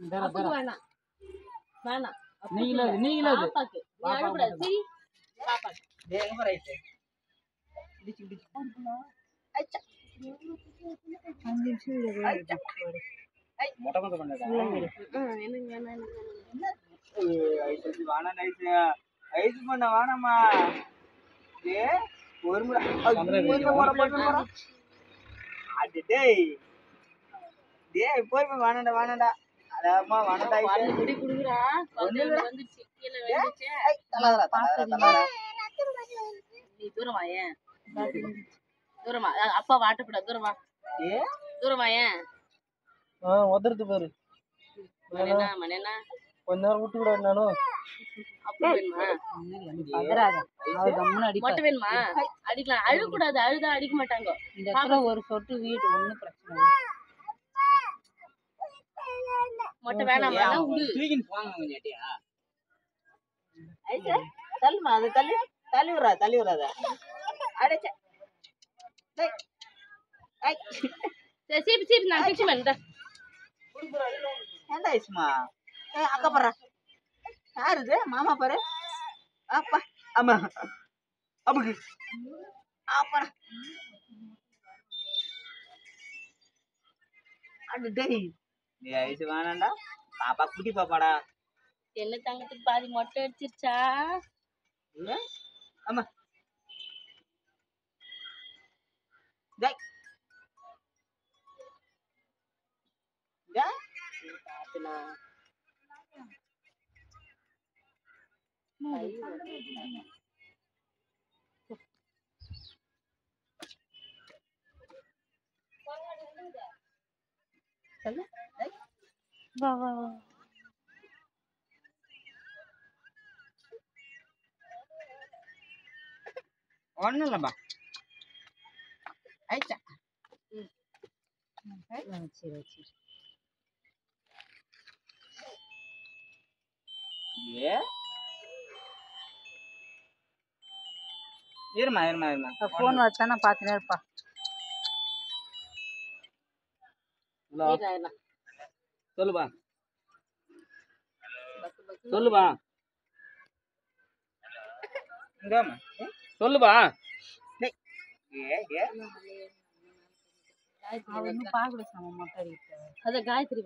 வேணாம் வேணாம் நீங்களே பாப்பாக்கு நீ அழுகக்கூடாது சரி பாப்பாக்கு டேய் எங்க ரைட் டிச்சு டிச்சு ஐச்சா 5 நிமிஷம் இரு ஐ மொட்டை மொட்டை பண்ணடா எனக்கு வேணாம் ஐஸ் வாணா ஐஸ் ஐஸ் பண்ண வாணாமா டேய் ஒரு முறை போற அட டேய் டேய் போய் வாணடா அடமா வாணடா ஐஸ் முடி குடுக்குறா வந்துச்சு கீழ வந்துச்சு தலதல நீ தூரமா ஏன் தூரமா அப்பா வாட்டக்கூடாது தூரமா தூரமா ஏன் உதறது பாரு மனேனா கொஞ்ச நேரம் விட்டு கூட நானும் அப்பா வேணுமா மொட்டை வேணுமா அடிக்கலாம் அழுகக்கூடாது அழுதா அடிக்க மாட்டாங்க இந்த இடத்துல ஒரு சொட்டு வீடு ஒண்ணும் பிரச்சனை இல்லை. மொட்டை வேணாமா தூக்கின்னு போங்க கொஞ்சட்டியா ஐசா தள்ளுமா அது தள்ளி விடாத அடைச்ச சரி சீப்பு நான் பிச்சு பண்ணிட்டேன் ஏண்டா ஐசுமா அக்கா பாரு யாரு இது மாமா பாரு அப்பா ஆமா அப்புக்கு அப்பா அட டேய் நீ ஐஸ் வாணாண்டா பாப்பா குட்டி பாப்பாடா என்ன தங்கத்துக்கு பாதி மொட்டை அடிச்சிருச்சா ஆமா டேய் வா வா வா ஒண்ணும் இல்லப்பா ஐச்சா சரி சரி ஏ இருமா போன் வச்சா நான் பாத்துனே இருப்பா சொல்லுப்பா சொல்லுப்பா சொல்லுப்பா அவனும் பாக்கல சாம மொட்டை அடிக்க அத காயத்ரி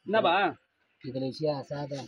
என்னப்பா இதுல விஷயம் சாதம்